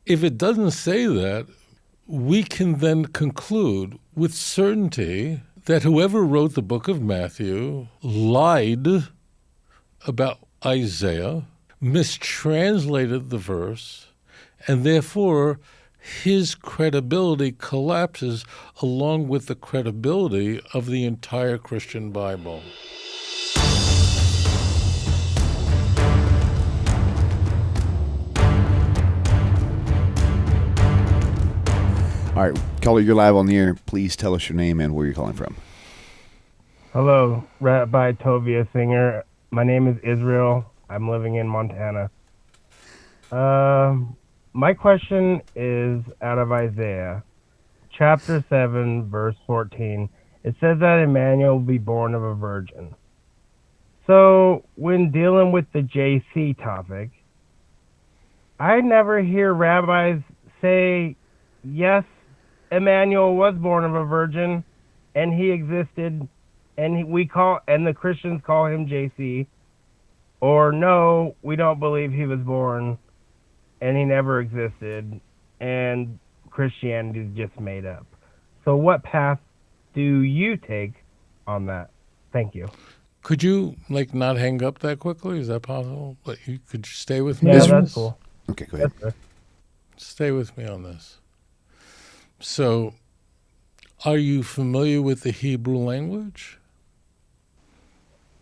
If it doesn't say that, we can then conclude with certainty that whoever wrote the book of Matthew lied about Isaiah, mistranslated the verse, and therefore his credibility collapses along with the credibility of the entire Christian Bible. All right, caller, you're live on the air. Please tell us your name and where you're calling from. Hello, Rabbi Tovia singer. My name is Israel. I'm living in Montana. My question is out of Isaiah, chapter 7, verse 14. It says that Emmanuel will be born of a virgin. So when dealing with the JC topic, I never hear rabbis say, yes, Emmanuel was born of a virgin, and he existed, and the Christians call him JC, or no, we don't believe he was born, and he never existed, and Christianity is just made up. So what path do you take on that? Thank you. Could you, not hang up that quickly? Is that possible? Could you stay with me? Yeah, on that's this? cool. Okay, go ahead. Stay with me on this. So, are you familiar with the Hebrew language?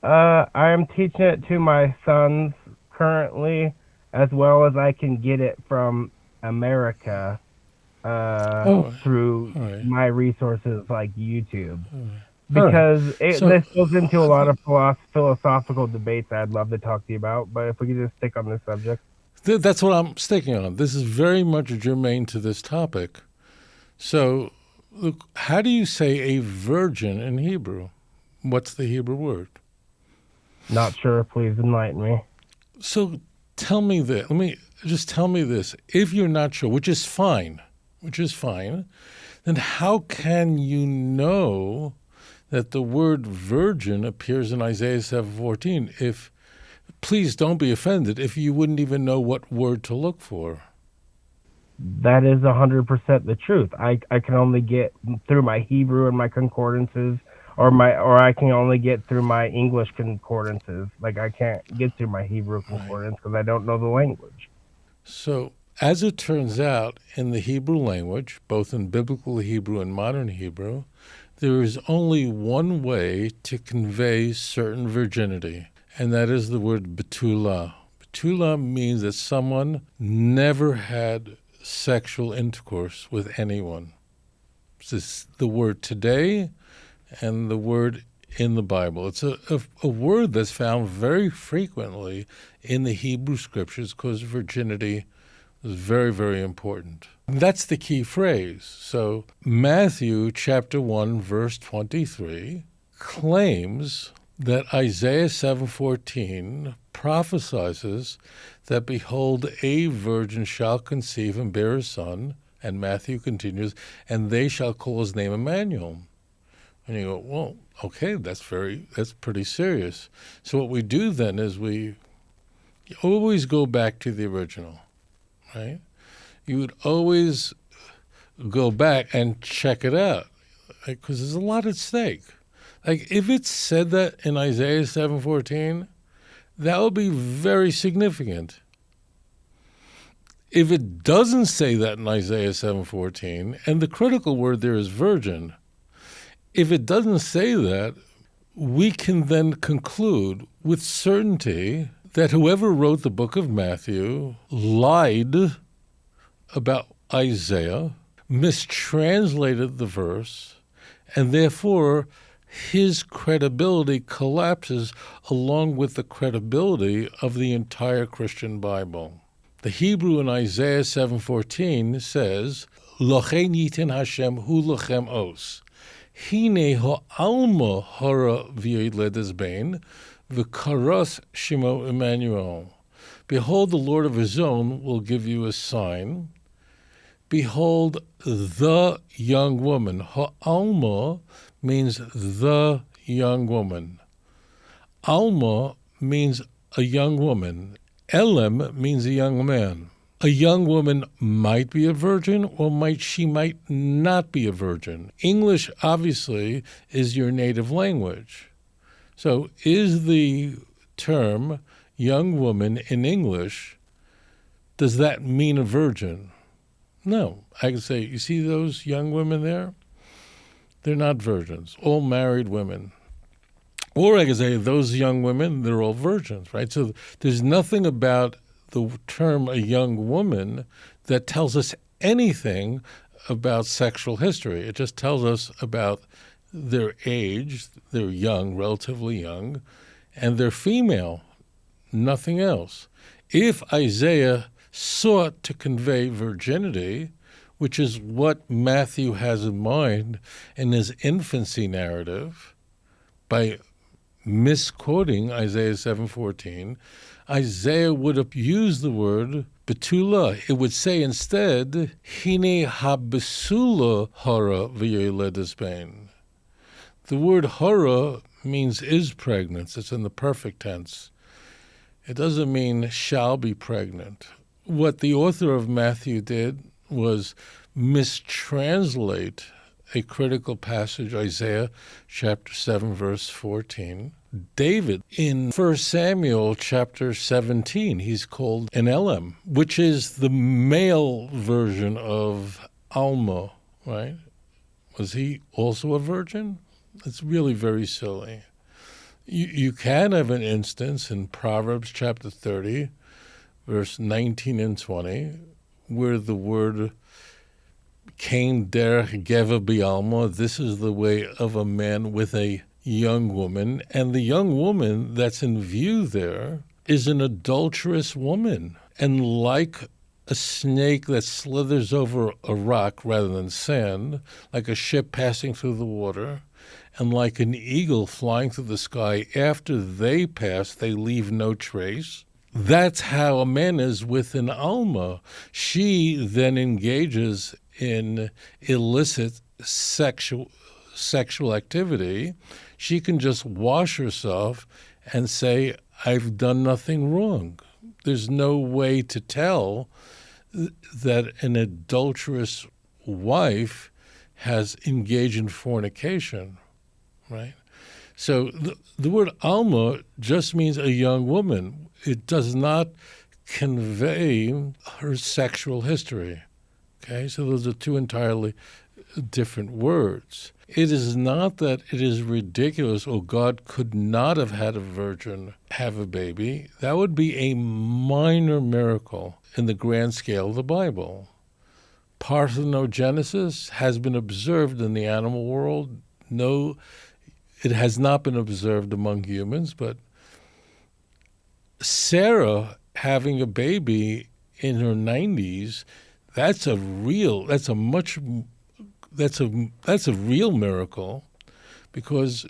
I am teaching it to my sons currently, as well as I can get it from America through my resources like YouTube. Because this goes into a lot of philosophical debates I'd love to talk to you about, but if we could just stick on this subject. That's what I'm sticking on. This is very much germane to this topic. So, look, how do you say a virgin in Hebrew? What's the Hebrew word? Not sure. Please enlighten me. So tell me this. Tell me this. If you're not sure, which is fine, then how can you know that the word virgin appears in Isaiah 7:14? Please don't be offended if you wouldn't even know what word to look for. That is 100% the truth. I can only get through my Hebrew and my concordances, or I can only get through my English concordances. I can't get through my Hebrew concordance because I don't know the language. So, as it turns out, in the Hebrew language, both in biblical Hebrew and modern Hebrew, there is only one way to convey certain virginity, and that is the word betulah. Betulah means that someone never had sexual intercourse with anyone. This is the word today and the word in the Bible. It's a word that's found very frequently in the Hebrew scriptures because virginity is very, very important. And that's the key phrase. So Matthew chapter 1, verse 23 claims that Isaiah 7:14 prophesies that, behold, a virgin shall conceive and bear a son, and Matthew continues, and they shall call his name Emmanuel. And you go, well, okay, that's pretty serious. So what we do then is we always go back to the original, right? You would always go back and check it out, because there's a lot at stake. If it said that in Isaiah 7:14, that would be very significant. If it doesn't say that in Isaiah 7:14, and the critical word there is virgin, if it doesn't say that, we can then conclude with certainty that whoever wrote the book of Matthew lied about Isaiah, mistranslated the verse, and therefore his credibility collapses along with the credibility of the entire Christian Bible. The Hebrew in Isaiah 7:14 says, Lochen yitin Hashem hu lochem os. Hine ha'alma hara v'yiled bein, v'karas shemo Emmanuel. Behold, the Lord of his own will give you a sign. Behold, the young woman. Ha'alma means the young woman. Alma means a young woman. Elam means a young man. A young woman might be a virgin or she might not be a virgin. English, obviously, is your native language. So is the term young woman in English, does that mean a virgin? No. I can say, you see those young women there? They're not virgins, all married women. Or I can say, those young women, they're all virgins, right? So there's nothing about the term a young woman that tells us anything about sexual history. It just tells us about their age, they're young, relatively young, and they're female, nothing else. If Isaiah sought to convey virginity, which is what Matthew has in mind in his infancy narrative, by misquoting Isaiah 7:14, Isaiah would have used the word betula. It would say instead, Hine habesula hara v'yoledes bein. The word hara means is pregnant. It's in the perfect tense. It doesn't mean shall be pregnant. What the author of Matthew did was mistranslate a critical passage, Isaiah chapter 7, verse 14. David, in 1 Samuel chapter 17, he's called an Elam, which is the male version of Alma, right? Was he also a virgin? It's really very silly. You can have an instance in Proverbs chapter 30, verse 19 and 20, where the word Kain derech geva bialma, this is the way of a man with a young woman, and the young woman that's in view there is an adulterous woman. And like a snake that slithers over a rock rather than sand, like a ship passing through the water, and like an eagle flying through the sky, after they pass, they leave no trace. That's how a man is with an Alma. She then engages in illicit sexual activity. She can just wash herself and say, I've done nothing wrong. There's no way to tell that an adulterous wife has engaged in fornication, right? So the word Alma just means a young woman. It does not convey her sexual history, okay? So those are two entirely different words. It is not that it is ridiculous, or God could not have had a virgin have a baby. That would be a minor miracle in the grand scale of the Bible. Parthenogenesis has been observed in the animal world. No, it has not been observed among humans, but Sarah having a baby in her 90s, that's a real miracle, because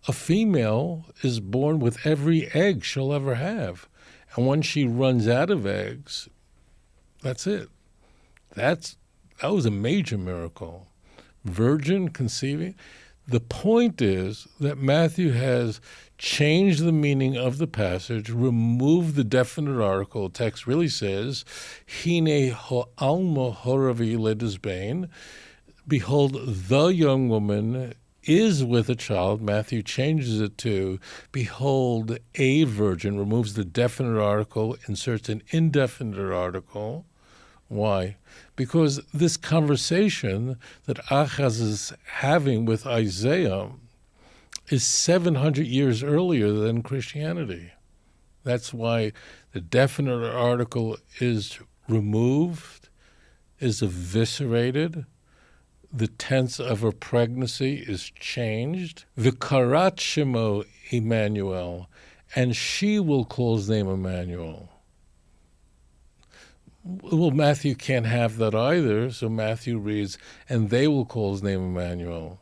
a female is born with every egg she'll ever have. And when she runs out of eggs, that's it. That was a major miracle. Virgin conceiving. The point is that Matthew has changed the meaning of the passage, removed the definite article. The text really says, Hine ha'alma horavi ledesbain. Behold, the young woman is with a child. Matthew changes it to, behold, a virgin, removes the definite article, inserts an indefinite article. Why? Because this conversation that Achaz is having with Isaiah is 700 years earlier than Christianity. That's why the definite article is removed, is eviscerated. The tense of her pregnancy is changed. V'karat shemo Emmanuel, and she will call his name Emmanuel. Well, Matthew can't have that either, so Matthew reads, and they will call his name Emmanuel.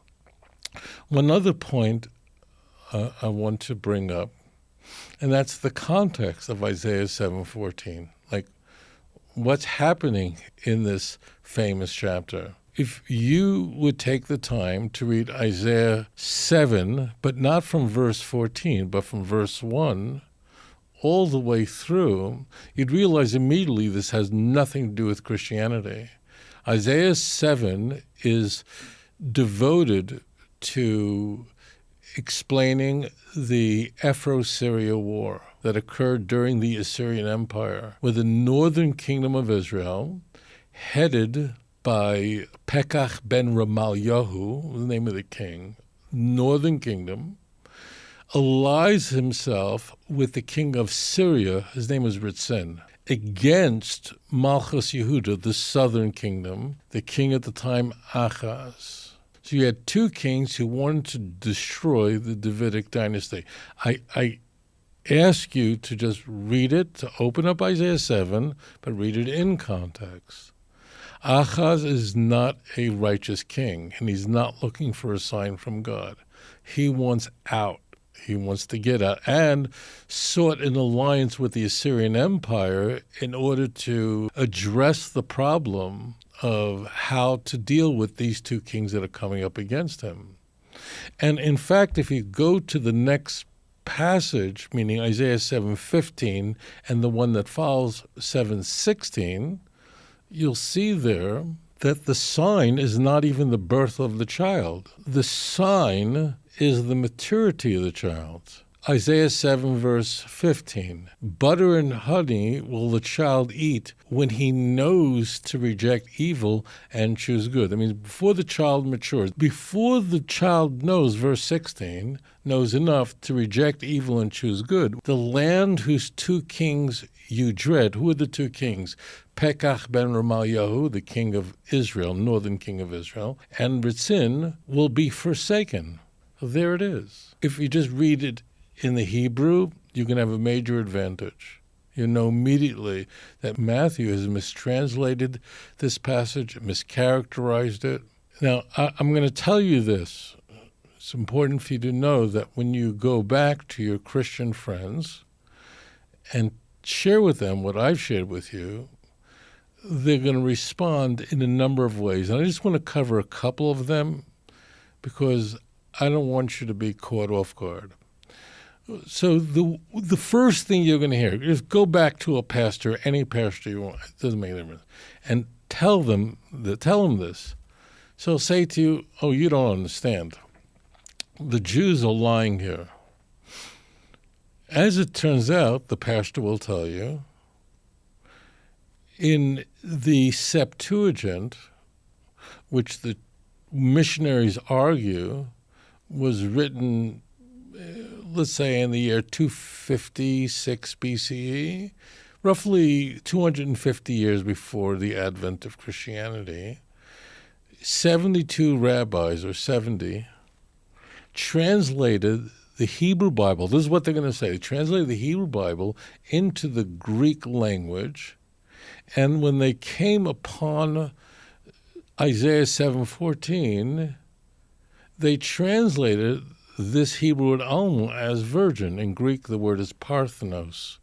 One other point I want to bring up, and that's the context of Isaiah 7:14. Like, what's happening in this famous chapter? If you would take the time to read Isaiah 7, but not from verse 14, but from verse 1, all the way through, you'd realize immediately this has nothing to do with Christianity. Isaiah 7 is devoted to explaining the Afro-Syria war that occurred during the Assyrian Empire, where the northern kingdom of Israel, headed by Pekach ben Ramalyahu, the name of the king, northern kingdom, allies himself with the king of Syria, his name was Ritzin, against Malchus Yehuda, the southern kingdom, the king at the time, Achaz. So you had two kings who wanted to destroy the Davidic dynasty. I ask you to just read it, to open up Isaiah 7, but read it in context. Achaz is not a righteous king, and he's not looking for a sign from God. He wants out. He wants to get out, and sought an alliance with the Assyrian Empire in order to address the problem of how to deal with these two kings that are coming up against him. And in fact, if you go to the next passage, meaning Isaiah 7:15, and the one that follows 7:16, you'll see there that the sign is not even the birth of the child. The sign is the maturity of the child. Isaiah 7, verse 15. Butter and honey will the child eat when he knows to reject evil and choose good. I mean, before the child matures, before the child knows, verse 16, knows enough to reject evil and choose good, the land whose two kings you dread. Who are the two kings? Pekach ben Ramalyahu, the king of Israel, northern king of Israel, and Ritzin will be forsaken. There it is. If you just read it in the Hebrew, you can have a major advantage. You know immediately that Matthew has mistranslated this passage, mischaracterized it. Now, I'm going to tell you this. It's important for you to know that when you go back to your Christian friends and share with them what I've shared with you, they're going to respond in a number of ways. And I just want to cover a couple of them because I don't want you to be caught off guard. So the first thing you're going to hear is go back to a pastor, any pastor you want. It doesn't make any difference, and tell them this. So say to you, "Oh, you don't understand. The Jews are lying here." As it turns out, the pastor will tell you, in the Septuagint, which the missionaries argue was written, let's say, in the year 256 BCE, roughly 250 years before the advent of Christianity, 72 rabbis, or 70, translated the Hebrew Bible. This is what they're going to say. They translated the Hebrew Bible into the Greek language, and when they came upon Isaiah 7:14, they translated this Hebrew word alma as virgin. In Greek, the word is parthenos.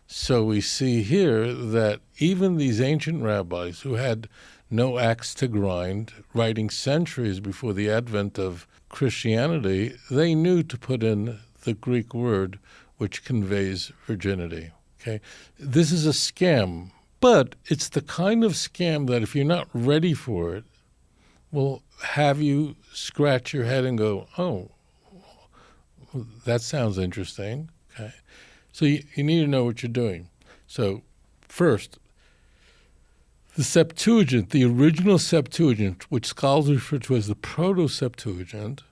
So we see here that even these ancient rabbis who had no axe to grind, writing centuries before the advent of Christianity, they knew to put in the Greek word which conveys virginity. Okay, this is a scam, but it's the kind of scam that if you're not ready for it, will have you scratch your head and go, "Oh, that sounds interesting." Okay, so you need to know what you're doing. So first, the Septuagint, the original Septuagint, which scholars refer to as the Proto-Septuagint,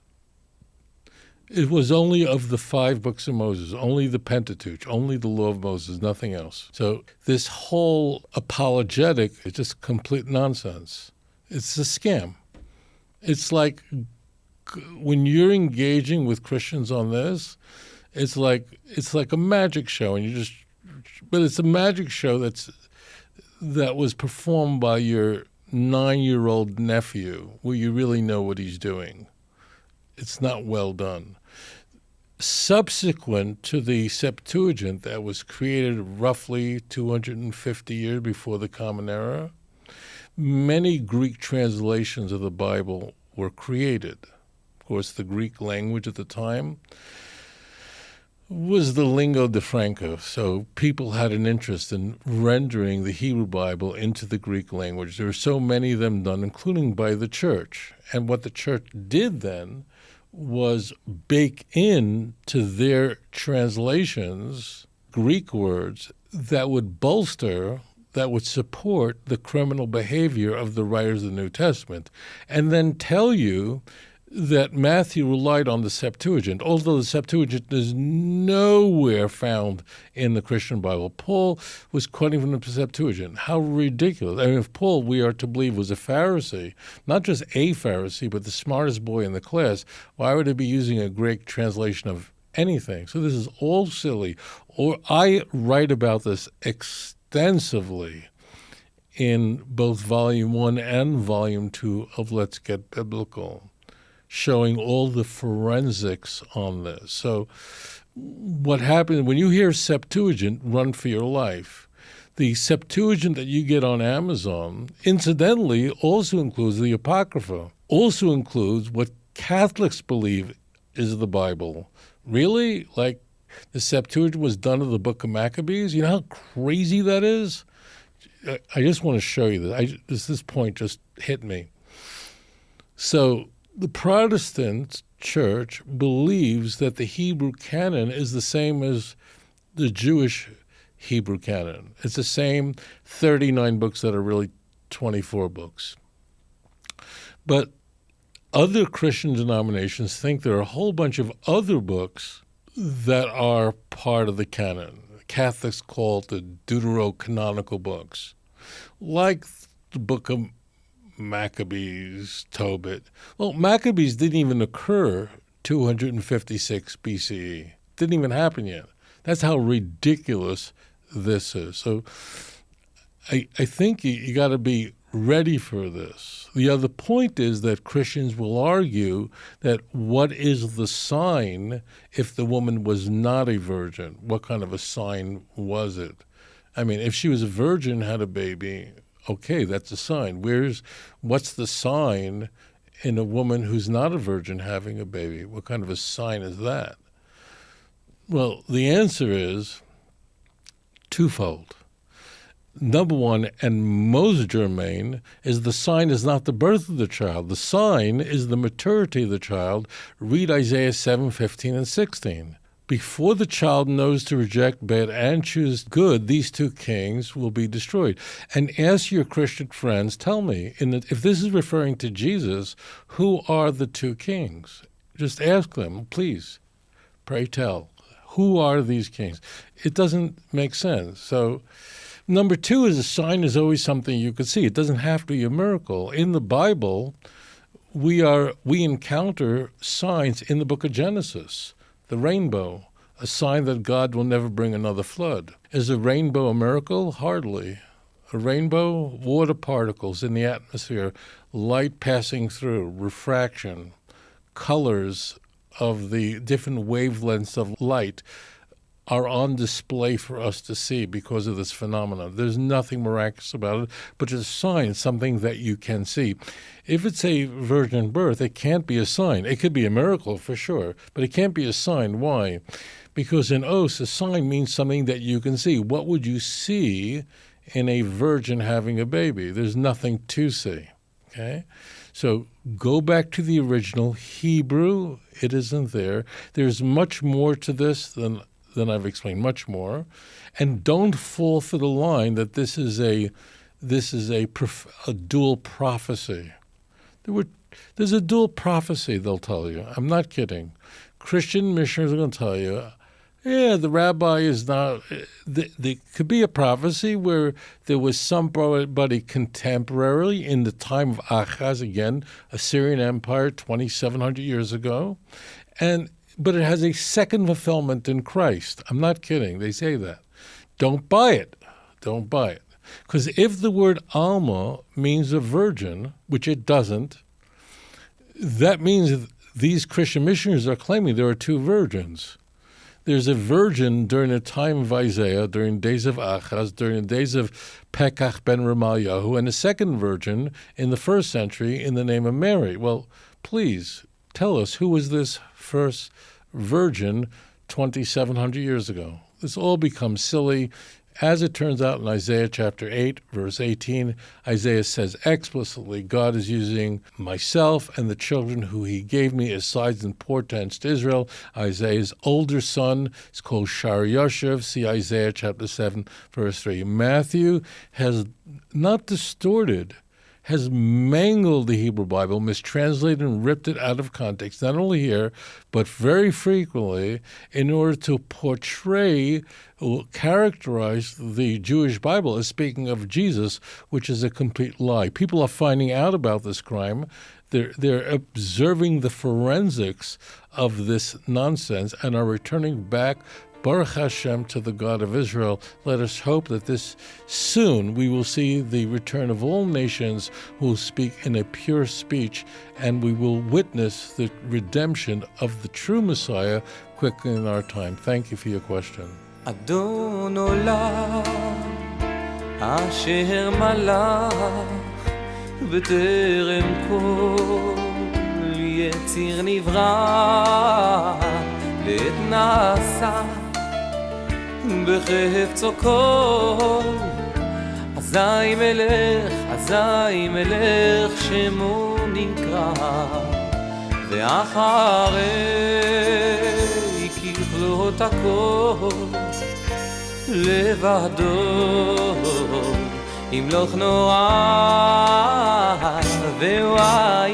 it was only of the 5 books of Moses, only the Pentateuch, only the Law of Moses, nothing else. So this whole apologetic is just complete nonsense. It's a scam. It's like when you're engaging with Christians on this, it's like a magic show, and but it's a magic show that was performed by your 9-year-old nephew, where you really know what he's doing. It's not well done. Subsequent to the Septuagint that was created roughly 250 years before the Common Era, many Greek translations of the Bible were created. Of course, the Greek language at the time was the lingua de franca. So people had an interest in rendering the Hebrew Bible into the Greek language. There were so many of them done, including by the church. And what the church did then was bake in to their translations Greek words that would bolster, that would support the criminal behavior of the writers of the New Testament, and then tell you that Matthew relied on the Septuagint, although the Septuagint is nowhere found in the Christian Bible. Paul was quoting from the Septuagint. How ridiculous. I mean, if Paul, we are to believe, was a Pharisee, not just a Pharisee, but the smartest boy in the class, why would he be using a Greek translation of anything? So this is all silly. Or I write about this extensively in both Volume 1 and Volume 2 of Let's Get Biblical, showing all the forensics on this. So what happens when you hear Septuagint, run for your life. The Septuagint that you get on Amazon, incidentally, also includes the Apocrypha, also includes what Catholics believe is the Bible. Really? Like the Septuagint was done of the Book of Maccabees? You know how crazy that is? I just want to show you this. This point just hit me. So the Protestant church believes that the Hebrew canon is the same as the Jewish Hebrew canon. It's the same 39 books that are really 24 books. But other Christian denominations think there are a whole bunch of other books that are part of the canon. Catholics call it the deuterocanonical books, like the Book of Maccabees, Tobit. Well, Maccabees didn't even occur 256 BCE. Didn't even happen yet. That's how ridiculous this is. So I think you got to be ready for this. The other point is that Christians will argue that what is the sign if the woman was not a virgin? What kind of a sign was it? I mean, if she was a virgin, had a baby, okay, that's a sign. What's the sign in a woman who's not a virgin having a baby? What kind of a sign is that? Well, the answer is twofold. Number one, and most germane, is the sign is not the birth of the child. The sign is the maturity of the child. Read Isaiah 7:15 and 16. Before the child knows to reject bad and choose good, these two kings will be destroyed. And ask your Christian friends, tell me, if this is referring to Jesus, who are the two kings? Just ask them, please, pray tell. Who are these kings? It doesn't make sense. So number two is a sign is always something you could see. It doesn't have to be a miracle. In the Bible, we encounter signs in the book of Genesis. The rainbow, a sign that God will never bring another flood. Is a rainbow a miracle? Hardly. A rainbow, water particles in the atmosphere, light passing through, refraction, colors of the different wavelengths of light are on display for us to see because of this phenomenon. There's nothing miraculous about it, but it's a sign, something that you can see. If it's a virgin birth, it can't be a sign. It could be a miracle for sure, but it can't be a sign. Why? Because in Os, a sign means something that you can see. What would you see in a virgin having a baby? There's nothing to see, okay? So go back to the original Hebrew. It isn't there. There's much more to this than I've explained, much more. And don't fall for the line that this is a dual prophecy. There's a dual prophecy, they'll tell you. I'm not kidding. Christian missionaries are going to tell you, yeah, the rabbi is not. There could be a prophecy where there was somebody contemporary in the time of Achaz, again, Assyrian Empire, 2,700 years ago, but it has a second fulfillment in Christ. I'm not kidding. They say that. Don't buy it. Don't buy it. Because if the word Alma means a virgin, which it doesn't, that means these Christian missionaries are claiming there are two virgins. There's a virgin during the time of Isaiah, during the days of Achaz, during the days of Pekach ben Ramalyahu, and a second virgin in the first century in the name of Mary. Well, please tell us, who was this first virgin 2,700 years ago. This all becomes silly. As it turns out in Isaiah chapter 8, verse 18, Isaiah says explicitly, God is using myself and the children who he gave me as signs and portents to Israel. Isaiah's older son is called Shar Yoshev. See Isaiah chapter 7, verse 3. Matthew has not distorted, has mangled the Hebrew Bible, mistranslated and ripped it out of context, not only here, but very frequently, in order to portray or characterize the Jewish Bible as speaking of Jesus, which is a complete lie. People are finding out about this crime. They're observing the forensics of this nonsense and are returning back, Baruch Hashem, to the God of Israel. Let us hope that this soon we will see the return of all nations who will speak in a pure speech, and we will witness the redemption of the true Messiah quickly in our time. Thank you for your question. אדון עולם אשר מלך בטרם כל יציר נברא לעת נעשה בחפצו כל אזי מלך שמו נקרא ואחרי ככלות הכל לבדו ימלוך נורא ווואי